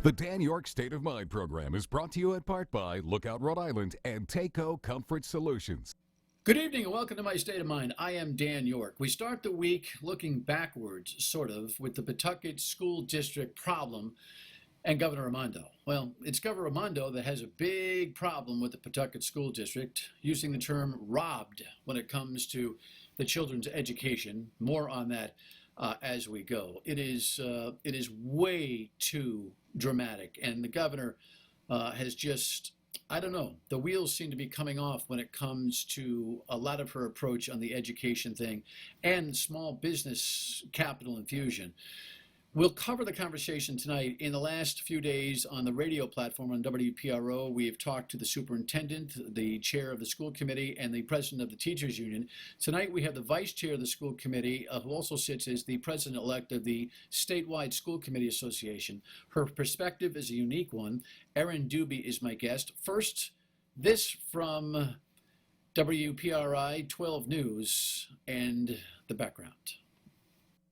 The Dan Yorke State of Mind program is brought to you in part by Lookout Rhode Island and Takeo Comfort Solutions. Good evening and welcome to my State of Mind. I am Dan Yorke. We start the week looking backwards, sort of, with the Pawtucket School District problem and Governor Raimondo. Well, it's Governor Raimondo that has a big problem with the Pawtucket School District, using the term robbed when it comes to the children's education. More on that as we go. It is way too dramatic, and the governor has just, I don't know, the wheels seem to be coming off when it comes to a lot of her approach on the education thing and small business capital infusion. We'll cover the conversation tonight. In the last few days on the radio platform on WPRO, we have talked to the superintendent, the chair of the school committee, and the president of the teachers union. Tonight we have the vice chair of the school committee, who also sits as the president-elect of the statewide school committee association. Her perspective is a unique one. Erin Dube is my guest. First, this from WPRI 12 News and the background.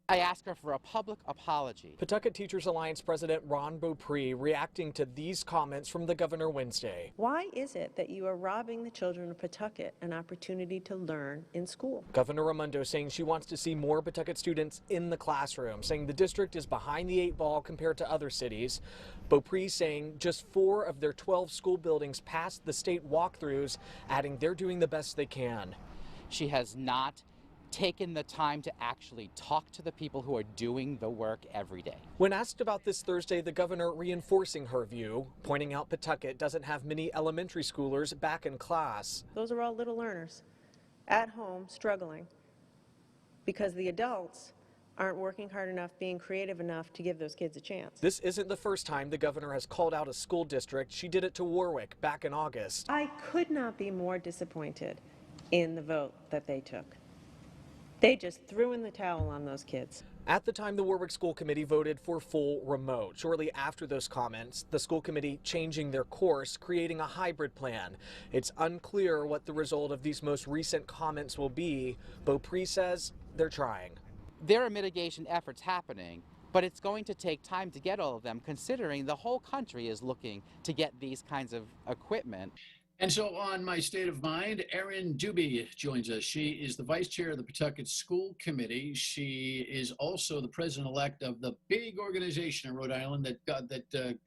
I ask her for a public apology. Pawtucket Teachers Alliance President Ron Beaupre reacting to these comments from the governor Wednesday. Why is it that you are robbing the children of Pawtucket an opportunity to learn in school? Governor Raimondo saying she wants to see more Pawtucket students in the classroom, saying the district is behind the 8 ball compared to other cities. Beaupre saying just 4 of their 12 school buildings passed the state walkthroughs, adding they're doing the best they can. She has not taken the time to actually talk to the people who are doing the work every day. When asked about this Thursday, the governor reinforcing her view, pointing out Pawtucket doesn't have many elementary schoolers back in class. Those are all little learners at home struggling because the adults aren't working hard enough, being creative enough to give those kids a chance. This isn't the first time the governor has called out a school district. She did it to Warwick back in August. I could not be more disappointed in the vote that they took. They just threw in the towel on those kids. At the time, the Warwick School Committee voted for full remote. Shortly after those comments, the school committee changing their course, creating a hybrid plan. It's unclear what the result of these most recent comments will be. Beaupre says they're trying. There are mitigation efforts happening, but it's going to take time to get all of them, considering the whole country is looking to get these kinds of equipment. And so on my State of Mind, Erin Dube joins us. She is the vice chair of the Pawtucket School Committee. She is also the president-elect of the big organization in Rhode Island that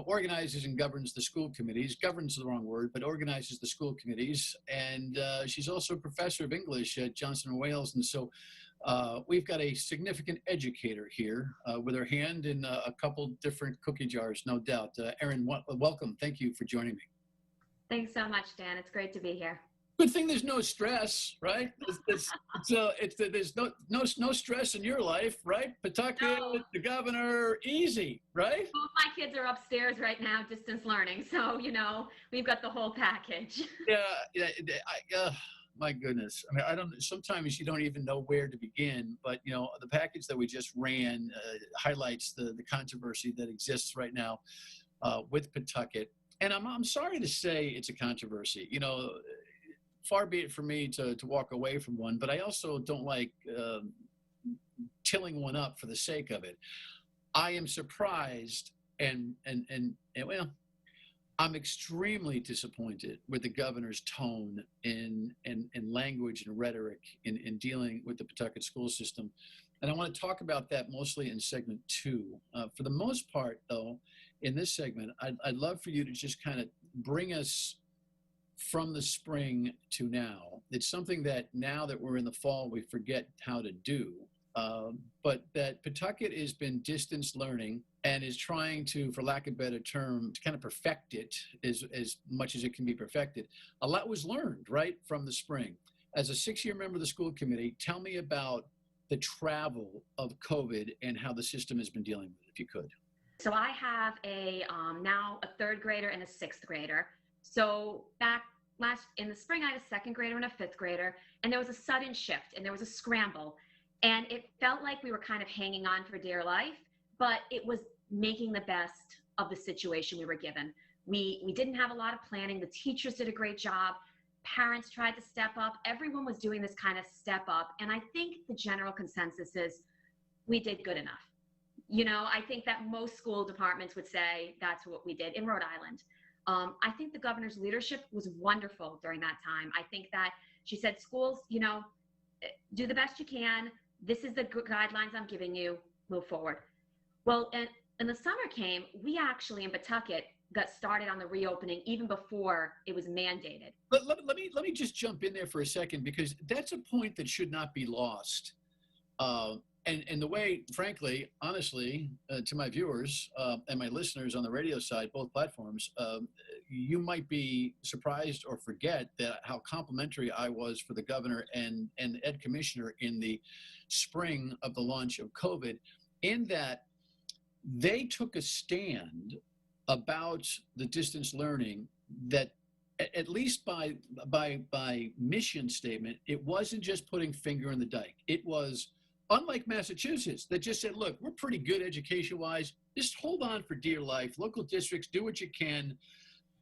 organizes and governs the school committees. Governs is the wrong word, but organizes the school committees. And she's also a professor of English at Johnson & Wales. And so we've got a significant educator here with her hand in a couple different cookie jars, no doubt. Erin, welcome. Thank you for joining me. Thanks so much, Dan. It's great to be here. Good thing there's no stress, right? There's no stress in your life, right? Pawtucket, No. the governor, easy, right? Both my kids are upstairs right now, distance learning. So, we've got the whole package. Yeah. My goodness. I mean, I don't. Sometimes you don't even know where to begin. But the package that we just ran highlights the controversy that exists right now with Pawtucket. And I'm sorry to say it's a controversy. Far be it for me to walk away from one, but I also don't like tilling one up for the sake of it. I am surprised and I'm extremely disappointed with the governor's tone and language and rhetoric in dealing with the Pawtucket school system. And I want to talk about that mostly in segment 2. For the most part, though, in this segment, I'd love for you to just kind of bring us from the spring to now. It's something that now that we're in the fall, we forget how to do. But that Pawtucket has been distance learning and is trying to, for lack of a better term, to kind of perfect it as much as it can be perfected. A lot was learned, right, from the spring. As a 6-year member of the school committee, tell me about the travel of COVID and how the system has been dealing with it, if you could. So I have now a 3rd grader and a 6th grader. So back in the spring, I had a 2nd grader and a 5th grader, and there was a sudden shift and there was a scramble. And it felt like we were kind of hanging on for dear life, but it was making the best of the situation we were given. We didn't have a lot of planning. The teachers did a great job. Parents tried to step up. Everyone was doing this kind of step up. And I think the general consensus is we did good enough. You know, I think that most school departments would say that's what we did in Rhode Island. I think the governor's leadership was wonderful during that time. I think that she said, schools, you know, do the best you can. This is the guidelines I'm giving you. Move forward. Well, and the summer came, we actually in Pawtucket got started on the reopening even before it was mandated. But let me just jump in there for a second, because that's a point that should not be lost. And the way, frankly, honestly, to my viewers and my listeners on the radio side, both platforms, you might be surprised or forget that how complimentary I was for the governor and ed commissioner in the spring of the launch of COVID, in that they took a stand about the distance learning that, at least by mission statement, it wasn't just putting finger in the dike. It was, unlike Massachusetts, that just said, look, we're pretty good education-wise. Just hold on for dear life. Local districts, do what you can.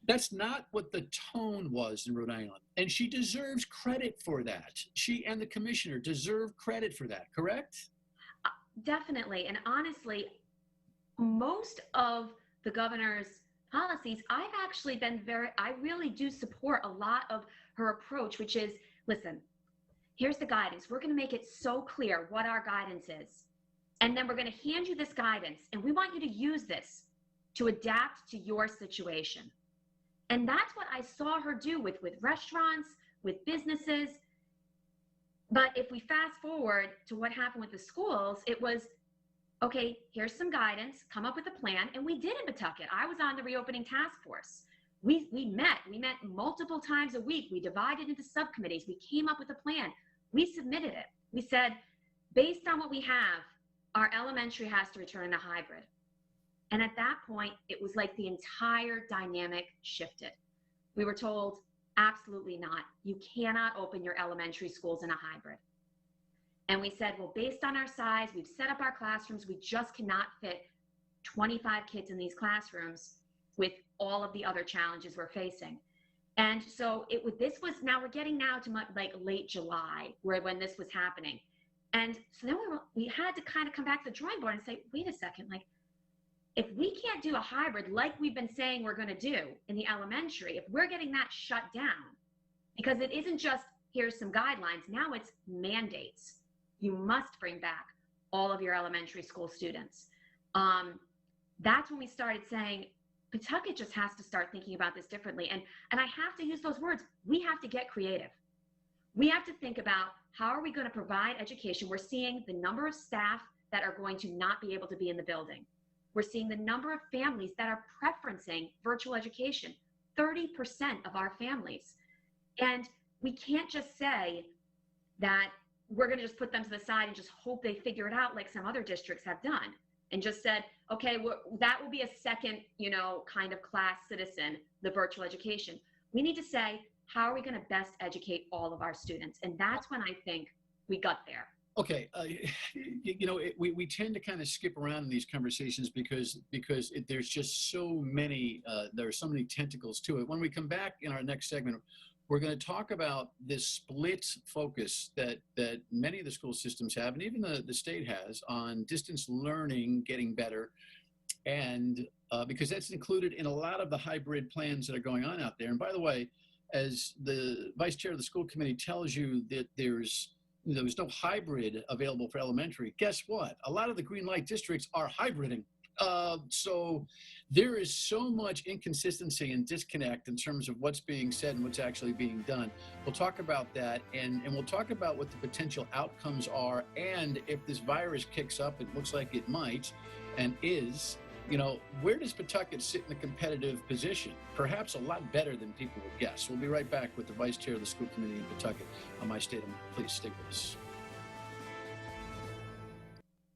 That's not what the tone was in Rhode Island. And she deserves credit for that. She and the commissioner deserve credit for that, correct? Definitely. And honestly, most of the governor's policies, I've actually been I really do support a lot of her approach, which is, listen, here's the guidance. We're going to make it so clear what our guidance is. And then we're going to hand you this guidance, and we want you to use this to adapt to your situation. And that's what I saw her do with restaurants, with businesses. But if we fast forward to what happened with the schools, it was, okay, here's some guidance, come up with a plan. And we did in Pawtucket. I was on the reopening task force. We met multiple times a week. We divided into subcommittees. We came up with a plan. We submitted it. We said, based on what we have, our elementary has to return to hybrid. And at that point, it was like the entire dynamic shifted. We were told, absolutely not. You cannot open your elementary schools in a hybrid. And we said, well, based on our size, we've set up our classrooms. We just cannot fit 25 kids in these classrooms with all of the other challenges we're facing. And so now we're getting now to like late July, when this was happening. And so then we had to kind of come back to the drawing board and say, wait a second, like, if we can't do a hybrid like we've been saying we're going to do in the elementary, if we're getting that shut down, because it isn't just here's some guidelines, now it's mandates. You must bring back all of your elementary school students. That's when we started saying, Pawtucket just has to start thinking about this differently. And I have to use those words. We have to get creative. We have to think about, how are we going to provide education? We're seeing the number of staff that are going to not be able to be in the building. We're seeing the number of families that are preferencing virtual education, 30% of our families. And we can't just say that we're going to just put them to the side and just hope they figure it out like some other districts have done, and just said, okay, that will be a second, kind of class citizen, the virtual education. We need to say, how are we going to best educate all of our students? And that's when I think we got there. Okay, we tend to kind of skip around in these conversations because there's just so many, there are so many tentacles to it. When we come back in our next segment, we're going to talk about this split focus that many of the school systems have, and even the state has, on distance learning getting better, and because that's included in a lot of the hybrid plans that are going on out there. And by the way, as the vice chair of the school committee tells you that there was no hybrid available for elementary, guess what? A lot of the green light districts are hybriding. So there is so much inconsistency and disconnect in terms of what's being said and what's actually being done. We'll talk about that, and we'll talk about what the potential outcomes are, and if this virus kicks up, it looks like it might and is, where does Pawtucket sit in a competitive position? Perhaps a lot better than people would guess. We'll be right back with the vice chair of the school committee in Pawtucket on My State of Mind. Please stick with us.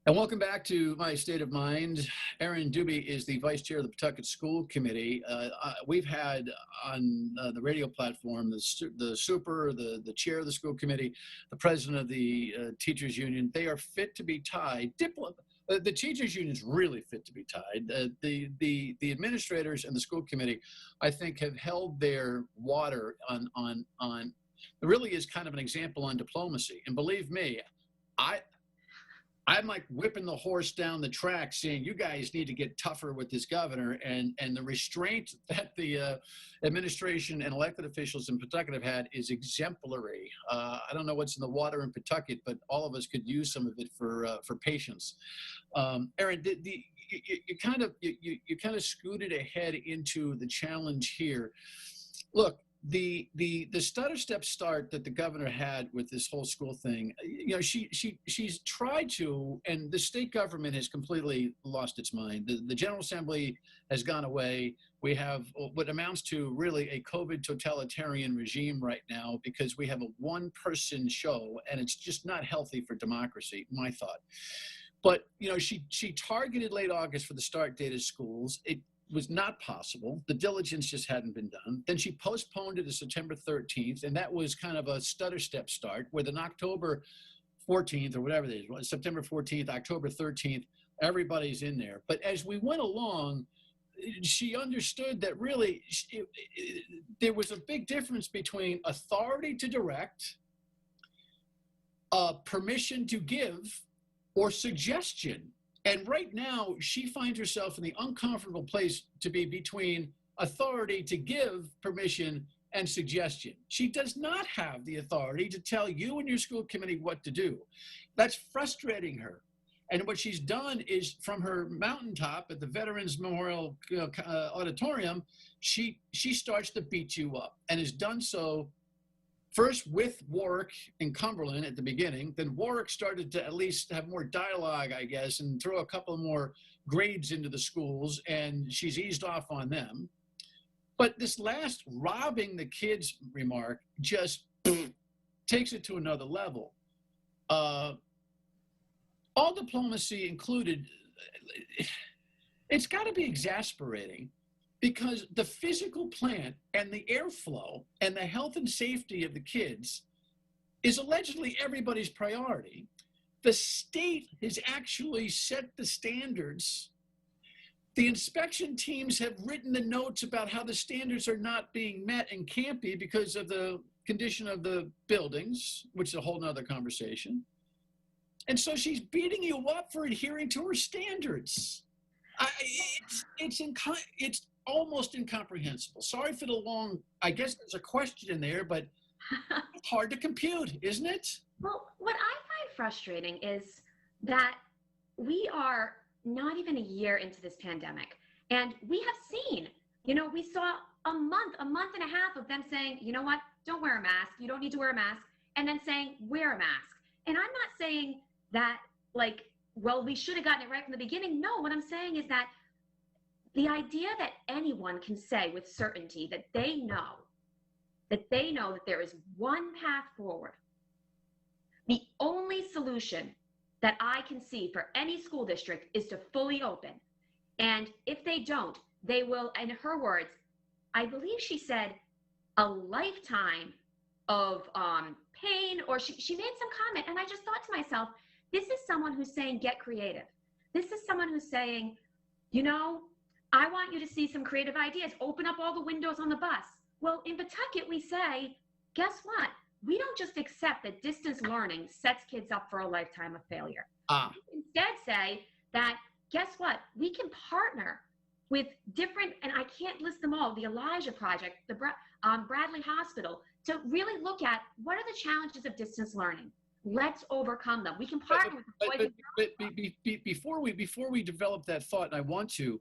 And welcome back to My State of Mind. Erin Dube is the vice chair of the Pawtucket School Committee. We've had on the radio platform the super, the chair of the school committee, the president of the teachers union. They are fit to be tied. The teachers union is really fit to be tied. The administrators and the school committee, I think, have held their water on. It really is kind of an example on diplomacy. And believe me, I'm like whipping the horse down the track saying, you guys need to get tougher with this governor, and the restraint that the administration and elected officials in Pawtucket have had is exemplary. I don't know what's in the water in Pawtucket, but all of us could use some of it for patience. Erin, you kind of scooted ahead into the challenge here. Look, the stutter step start that the governor had with this whole school thing, she's tried to, and the state government has completely lost its mind. The General Assembly has gone away. We have what amounts to really a COVID totalitarian regime right now, because we have a one-person show, and it's just not healthy for democracy, my thought. But she targeted late August for the start date of schools. It was not possible. The diligence just hadn't been done. Then she postponed it to September 13th, and that was kind of a stutter step start, with an October 14th or whatever it is, September 14th, October 13th, everybody's in there. But as we went along, she understood that really there was a big difference between authority to direct, permission to give, or suggestion. And right now, she finds herself in the uncomfortable place to be between authority to give permission and suggestion. She does not have the authority to tell you and your school committee what to do. That's frustrating her. And what she's done is, from her mountaintop at the Veterans Memorial Auditorium, she starts to beat you up, and has done so first with Yorke and Cumberland at the beginning. Then Yorke started to at least have more dialogue, I guess, and throw a couple more grades into the schools, and she's eased off on them. But this last robbing the kids remark just takes it to another level. All diplomacy included, it's got to be exasperating, because the physical plant and the airflow and the health and safety of the kids is allegedly everybody's priority. The state has actually set the standards. The inspection teams have written the notes about how the standards are not being met and can't be because of the condition of the buildings, which is a whole nother conversation. And so she's beating you up for adhering to her standards. It's almost incomprehensible. Sorry for the long, I guess there's a question in there, but it's hard to compute, isn't it? Well, what I find frustrating is that we are not even a year into this pandemic. And we have seen, we saw a month and a half of them saying, you know what, don't wear a mask. You don't need to wear a mask. And then saying, wear a mask. And I'm not saying that, we should have gotten it right from the beginning. No, what I'm saying is that the idea that anyone can say with certainty that they know that there is one path forward, the only solution that I can see for any school district is to fully open. And if they don't, they will, in her words, I believe she said, a lifetime of pain, or she made some comment. And I just thought to myself, this is someone who's saying, get creative. This is someone who's saying, I want you to see some creative ideas. Open up all the windows on the bus. Well, in Pawtucket, we say, guess what? We don't just accept that distance learning sets kids up for a lifetime of failure. We instead say that, guess what? We can partner with different, and I can't list them all, the Elijah Project, the Bradley Hospital, to really look at what are the challenges of distance learning. Let's overcome them. We can partner with the before we develop that thought, and I want to,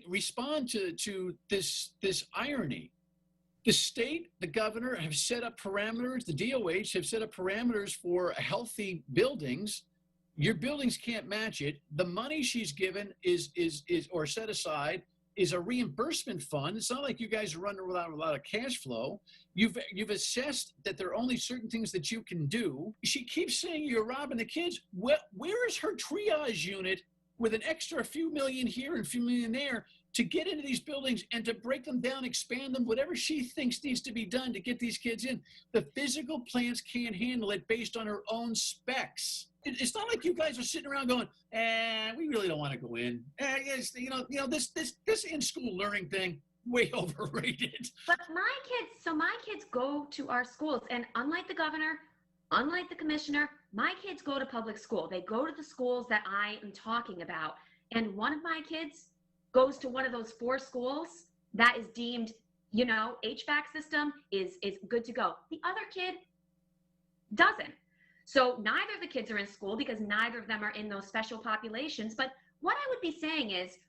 respond to this irony. The state, the governor have set up parameters, the DOH have set up parameters for healthy buildings. Your buildings can't match it. The money she's given is or set aside is a reimbursement fund. It's not like you guys are running without a lot of cash flow. You've assessed that there are only certain things that you can do. She keeps saying you're robbing the kids. Where is her triage unit with an extra few million here and a few million there to get into these buildings and to break them down, expand them, whatever she thinks needs to be done to get these kids in? The physical plants can't handle it based on her own specs. It's not like you guys are sitting around going, we really don't want to go in. Yes, this in-school learning thing, way overrated. But my kids go to our schools, and unlike the governor, unlike the commissioner, my kids go to public school. They go to the schools that I am talking about. And one of my kids goes to one of those 4 schools that is deemed, HVAC system is good to go. The other kid doesn't. So neither of the kids are in school because neither of them are in those special populations. But what I would be saying is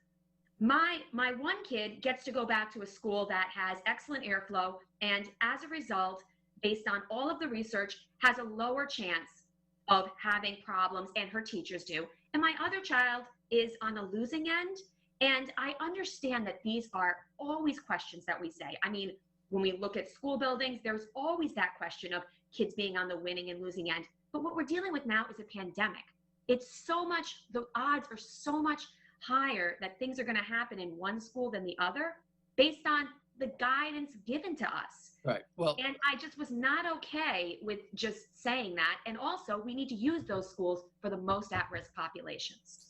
my one kid gets to go back to a school that has excellent airflow, and as a result, based on all of the research, has a lower chance of having problems, and her teachers do. And my other child is on the losing end. And I understand that these are always questions that we say. I mean, when we look at school buildings, there's always that question of kids being on the winning and losing end. But what we're dealing with now is a pandemic. It's so much, the odds are so much higher that things are going to happen in one school than the other based on the guidance given to us. Right. Well, and I just was not okay with just saying that. And also, we need to use those schools for the most at-risk populations.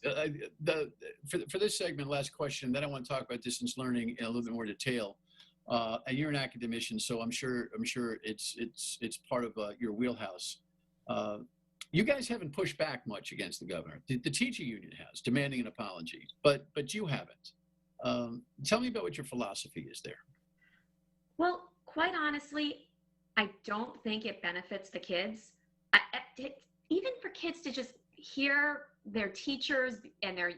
For this segment, last question, then I want to talk about distance learning in a little bit more detail. And you're an academician, so I'm sure it's part of your wheelhouse. You guys haven't pushed back much against the governor. The teacher union has, demanding an apology, but you haven't. Tell me about what your philosophy is there. Well, quite honestly, I don't think it benefits the kids. Even for kids to just hear their teachers and their,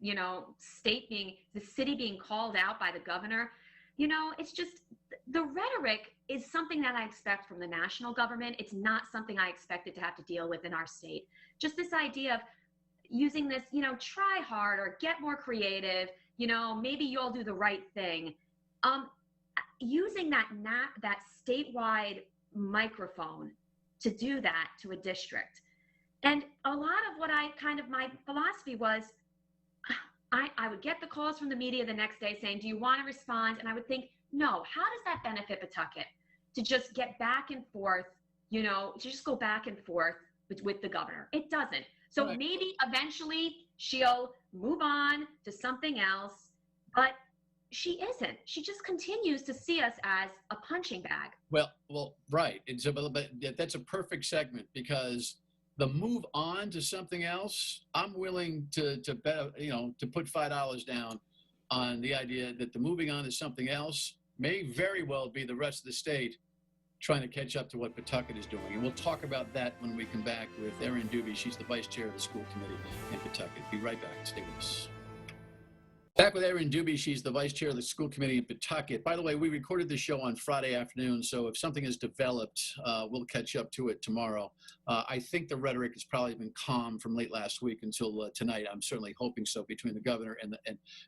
the city being called out by the governor, it's just, the rhetoric is something that I expect from the national government. It's not something I expected to have to deal with in our state. Just this idea of using this, try hard or get more creative, maybe you'll do the right thing. Using that statewide microphone to do that to a district. And a lot of what my philosophy was, I would get the calls from the media the next day saying, do you want to respond? And I would think, no, how does that benefit Pawtucket to just get back and forth, to just go back and forth with the governor? It doesn't. So Right. Maybe eventually she'll move on to something else, but she isn't. She just continues to see us as a punching bag. Well, right. But that's a perfect segment, because the move on to something else, I'm willing to bet, to put $5 down on the idea that the moving on to something else may very well be the rest of the state trying to catch up to what Pawtucket is doing. And we'll talk about that when we come back with Erin Dube. She's the vice chair of the school committee in Pawtucket. Be right back. Stay with us. Back with Erin Dube. She's the vice chair of the school committee in Pawtucket. By the way, we recorded the show on Friday afternoon, so if something has developed, we'll catch up to it tomorrow. I think the rhetoric has probably been calm from late last week until tonight. I'm certainly hoping so, between the governor and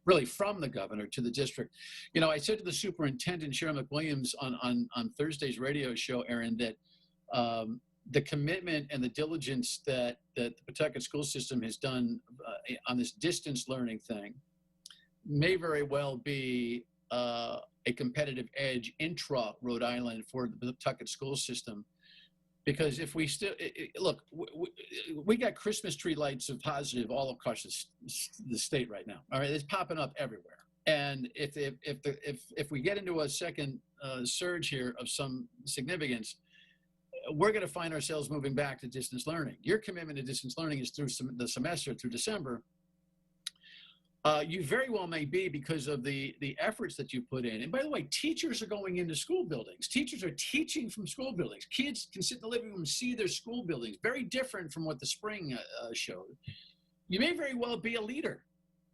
really from the governor to the district. I said to the superintendent, Sharon McWilliams, on Thursday's radio show, Erin, that the commitment and the diligence that the Pawtucket school system has done on this distance learning thing may very well be a competitive edge intra Rhode Island for the Pawtucket school system. Because if we still, look, we got Christmas tree lights of positive all across the state right now. All right, it's popping up everywhere. And if we get into a second surge here of some significance, we're going to find ourselves moving back to distance learning. Your commitment to distance learning is through the semester, through December. You very well may be, because of the efforts that you put in. And by the way, teachers are going into school buildings. Teachers are teaching from school buildings. Kids can sit in the living room and see their school buildings. Very different from what the spring showed. You may very well be a leader.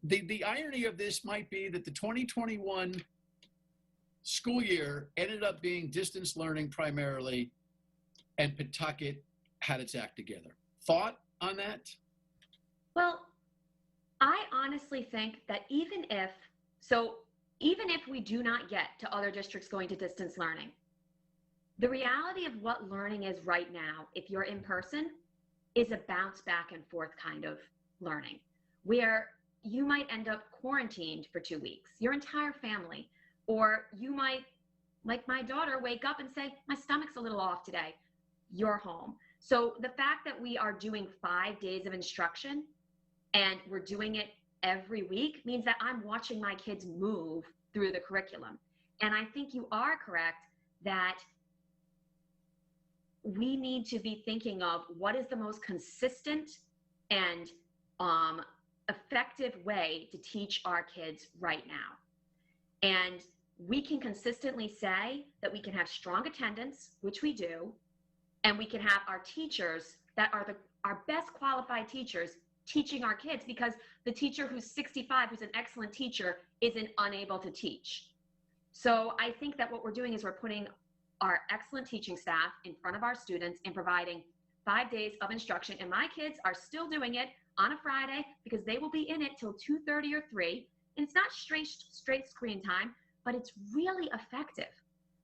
The irony of this might be that the 2021 school year ended up being distance learning primarily, and Pawtucket had its act together. Thought on that? Well, I honestly think that even if we do not get to other districts going to distance learning, the reality of what learning is right now, if you're in person, is a bounce back and forth kind of learning, where you might end up quarantined for 2 weeks, your entire family, or you might, like my daughter, wake up and say, my stomach's a little off today. You're home. So the fact that we are doing 5 days of instruction and we're doing it every week means that I'm watching my kids move through the curriculum. And I think you are correct that we need to be thinking of what is the most consistent and effective way to teach our kids right now. And we can consistently say that we can have strong attendance, which we do, and we can have our teachers that are our best qualified teachers teaching our kids, because the teacher who's 65, who's an excellent teacher, isn't unable to teach. So I think that what we're doing is we're putting our excellent teaching staff in front of our students and providing 5 days of instruction. And my kids are still doing it on a Friday because they will be in it till 2:30 or 3. And it's not straight screen time, but it's really effective.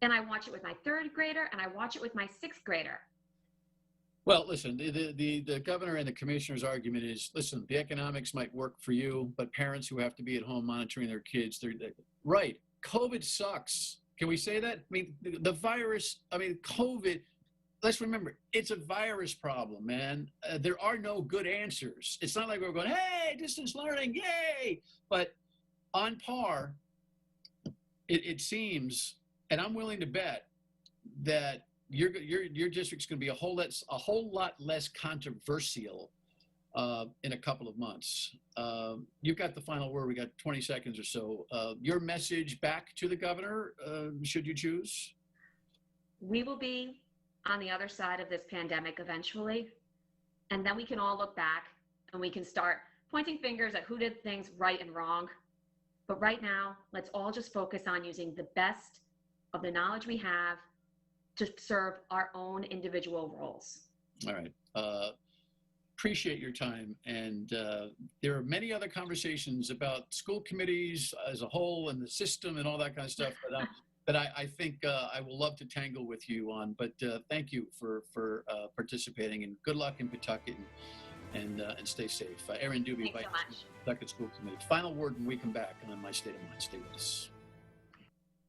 And I watch it with my 3rd grader and I watch it with my 6th grader. Well, listen, the governor and the commissioner's argument is, listen, the economics might work for you, but parents who have to be at home monitoring their kids, they're right. COVID sucks. Can we say that? I mean, the virus, COVID, let's remember, it's a virus problem, man. There are no good answers. It's not like we're going, hey, distance learning, yay. But on par, it seems, and I'm willing to bet that your district's going to be a whole lot less controversial in a couple of months. You've got the final word. We got 20 seconds or so. Your message back to the governor, should you choose? We will be on the other side of this pandemic eventually, and then we can all look back and we can start pointing fingers at who did things right and wrong. But right now, let's all just focus on using the best of the knowledge we have to serve our own individual roles. All right. Appreciate your time. And there are many other conversations about school committees as a whole and the system and all that kind of stuff that I think I will love to tangle with you on. But thank you for participating, and good luck in Pawtucket, and stay safe. Erin Dube, Thanks so much. Pawtucket School Committee. Final word when we come back on My State of Mind. Stay with us.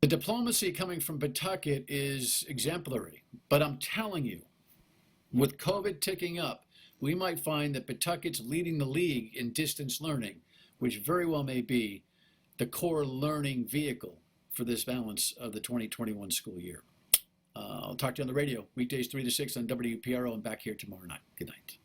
The diplomacy coming from Pawtucket is exemplary, but I'm telling you, with COVID ticking up, we might find that Pawtucket's leading the league in distance learning, which very well may be the core learning vehicle for this balance of the 2021 school year. I'll talk to you on the radio, weekdays 3 to 6 on WPRO, and back here tomorrow night. Good night.